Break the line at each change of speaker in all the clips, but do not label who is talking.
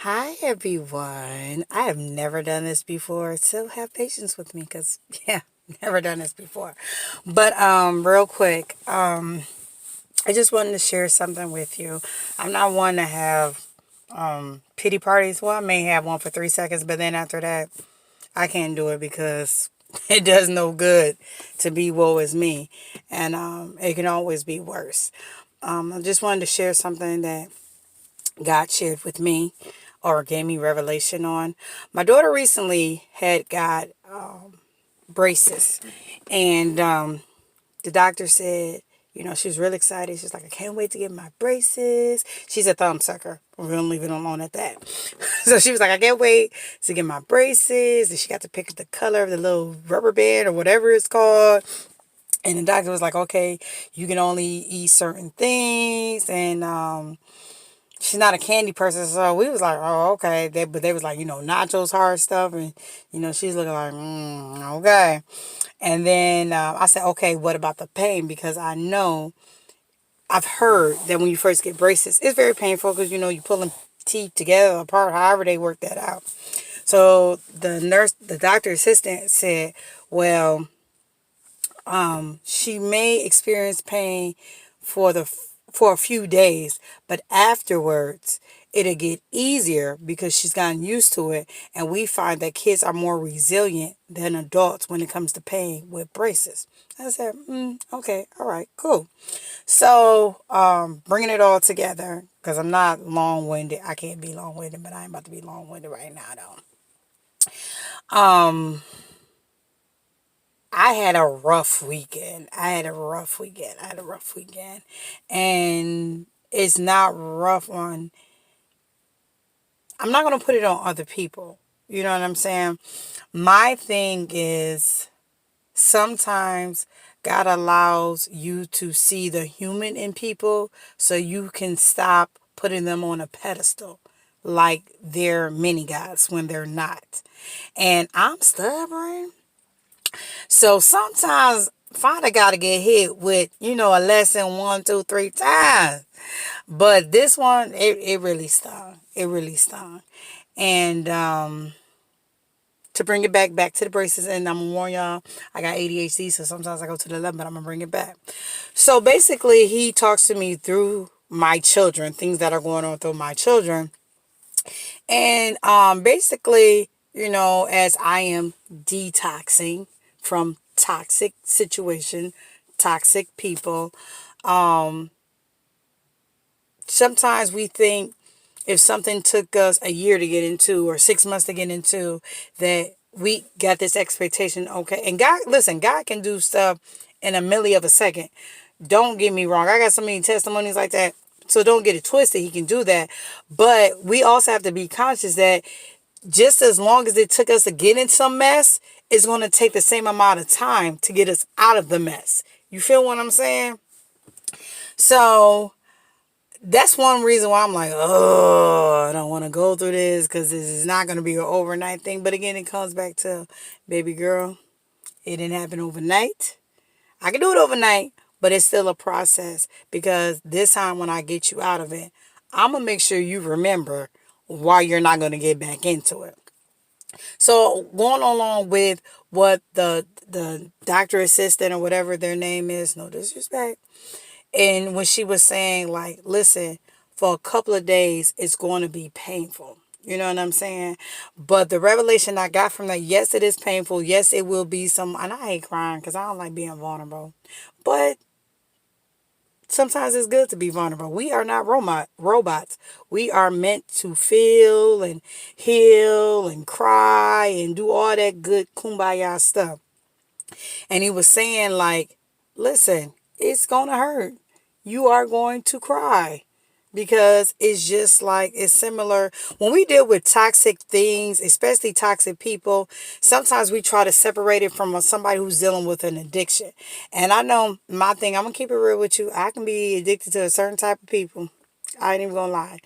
Hi everyone. I have never done this before, so have patience with me because yeah, never done this before. But real quick, I just wanted to share something with you. I'm not one to have pity parties. Well, I may have one for 3 seconds, but then after that, I can't do it because it does no good to be woe is me, and it can always be worse. I just wanted to share something that God shared with me or gave me revelation on. My daughter recently had got braces, and the doctor said, she was really excited. She's like, I can't wait to get my braces. She's a thumb sucker. We're going to leave it alone at that. So she was like, I can't wait to get my braces. And she got to pick the color of the little rubber band or whatever it's called. And the doctor was like, okay, you can only eat certain things. And she's not a candy person, so we was like, oh, okay. But they was like, nachos, hard stuff, and she's looking like, okay. And then I said, okay, what about the pain? Because I've heard that when you first get braces, it's very painful because you pulling teeth together apart, however they work that out. So the doctor assistant said, well, she may experience pain for for a few days, but afterwards it'll get easier because she's gotten used to it. And we find that kids are more resilient than adults when it comes to pain with braces. I said, okay, all right, cool. So, bringing it all together, because I'm not long-winded. I can't be long-winded, but I am about to be long-winded right now, though. I had a rough weekend. And it's not rough on, I'm not going to put it on other people. You know what I'm saying? My thing is sometimes God allows you to see the human in people so you can stop putting them on a pedestal like they're mini gods when they're not. And I'm stubborn. So sometimes Father got to get hit with, a lesson one, two, three times. But this one, it really stung. It really stung. And to bring it back to the braces, and I'm going to warn y'all, I got ADHD, so sometimes I go to the 11, but I'm going to bring it back. So basically, he talks to me through my children, things that are going on through my children. And basically, as I am detoxing from toxic situation, toxic people, sometimes we think if something took us a year to get into or 6 months to get into, that we got this expectation, okay. And God, listen, God can do stuff in a milli of a second. Don't get me wrong. I got so many testimonies like that. So don't get it twisted. He can do that. But we also have to be conscious that just as long as it took us to get in some mess, it's going to take the same amount of time to get us out of the mess. You feel what I'm saying? So that's one reason why I'm like, oh, I don't want to go through this because this is not going to be an overnight thing. But again, it comes back to, baby girl, it didn't happen overnight. I can do it overnight, but it's still a process because this time when I get you out of it, I'm going to make sure you remember why you're not going to get back into it. So going along with what the doctor assistant or whatever their name is, no disrespect, and when she was saying, like, listen, for a couple of days, it's going to be painful. You know what I'm saying? But the revelation I got from that, yes, it is painful. Yes, it will be some, and I hate crying because I don't like being vulnerable. But sometimes it's good to be vulnerable. We are not robots. We are meant to feel and heal and cry and do all that good kumbaya stuff. And he was saying, like, listen, it's going to hurt. You are going to cry because it's just like it's similar when we deal with toxic things, especially toxic people. Sometimes we try to separate it from somebody who's dealing with an addiction. And I know my thing, I'm gonna keep it real with you. I can be addicted to a certain type of people. I ain't even gonna lie.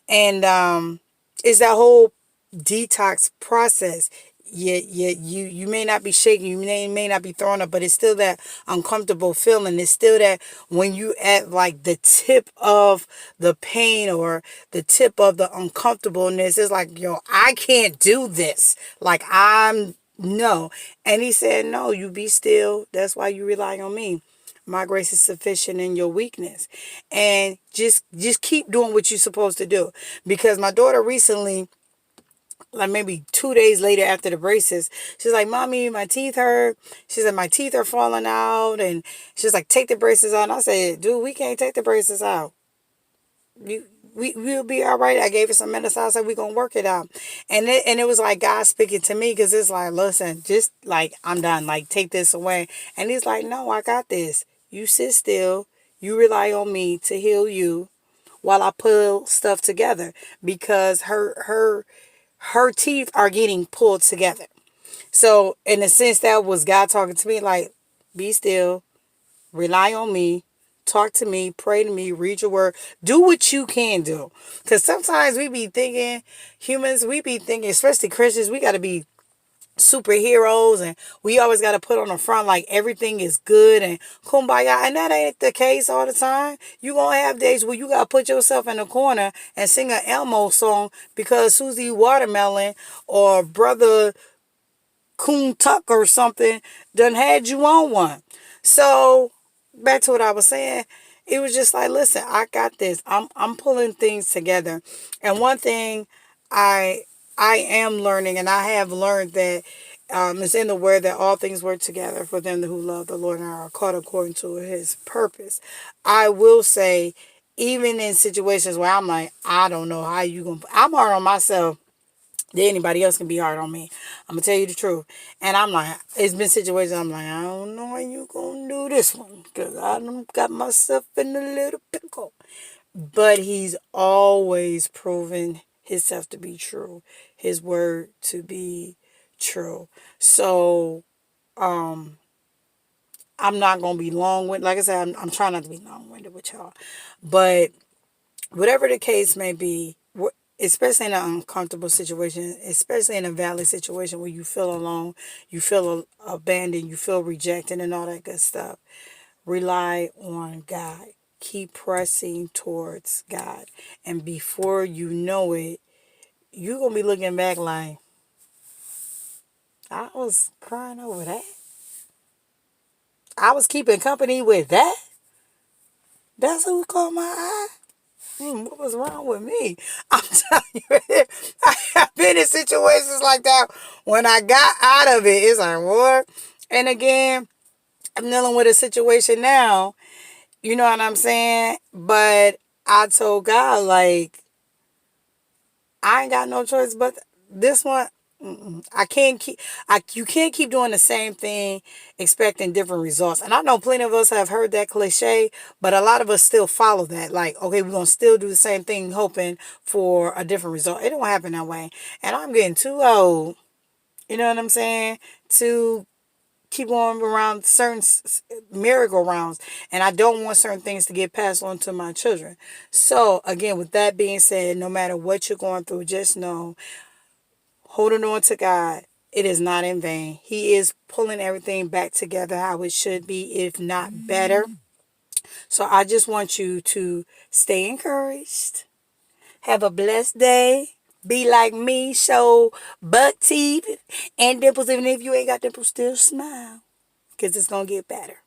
And it's that whole detox process. you may not be shaking, you may not be throwing up, but it's still that uncomfortable feeling. It's still that when you at like the tip of the pain or the tip of the uncomfortableness, it's like, yo, I can't do this. Like I'm no. And he said, no, you be still. That's why you rely on me. My grace is sufficient in your weakness. And just keep doing what you're supposed to do. Because my daughter recently, like maybe 2 days later after the braces, she's like, Mommy, my teeth hurt. She said, my teeth are falling out. And she's like, take the braces out. And I said, dude, we can't take the braces out. We'll be all right. I gave her some medicine. I said, we're going to work it out. And it was like God speaking to me, because it's like, listen, just like, I'm done. Like, take this away. And he's like, no, I got this. You sit still. You rely on me to heal you while I pull stuff together, because her teeth are getting pulled together. So in a sense, that was God talking to me, like, be still, rely on me, talk to me, pray to me, read your word, do what you can do. Because sometimes we be thinking, humans, we be thinking, especially Christians, we got to be superheroes, and we always got to put on the front like everything is good and kumbaya, and that ain't the case all the time. You gonna have days where you gotta put yourself in a corner and sing an Elmo song because Susie Watermelon or Brother Coon Tuck or something done had you on one. So back to what I was saying, it was just like, listen, I got this. I'm pulling things together. And one thing I I am learning, and I have learned that it's in the word that all things work together for them who love the Lord and are called according to his purpose. I will say, even in situations where I'm like, I don't know how you gonna, I'm hard on myself, that anybody else can be hard on me. I'm gonna tell you the truth. And I'm like, it's been situations I'm like, I don't know how you gonna do this one, because I done got myself in a little pickle. But he's always proven himself to be true, his word to be true. So I'm not gonna be long-winded. Like I said, I'm trying not to be long-winded with y'all. But whatever the case may be, especially in an uncomfortable situation, especially in a valley situation where you feel alone, you feel abandoned, you feel rejected, and all that good stuff, rely on God. Keep pressing towards God. And before you know it, you're going to be looking back like, I was crying over that. I was keeping company with that. That's who caught my eye. What was wrong with me? I'm telling you, I have been in situations like that. When I got out of it, it's like, what? And again, I'm dealing with a situation now. You know what I'm saying? But I told God, like, I ain't got no choice but this one. I can't keep. You can't keep doing the same thing expecting different results. And I know plenty of us have heard that cliche, but a lot of us still follow that. Like, okay, we're gonna still do the same thing, hoping for a different result. It don't happen that way. And I'm getting too old. You know what I'm saying? To keep going around certain merry-go-rounds, and I don't want certain things to get passed on to my children. So again, with that being said, no matter what you're going through, just know, holding on to God, it is not in vain. He is pulling everything back together how it should be, if not better. So I just want you to stay encouraged. Have a blessed day. Be like me. Show buck teeth and dimples. Even if you ain't got dimples, still smile. Because it's going to get better.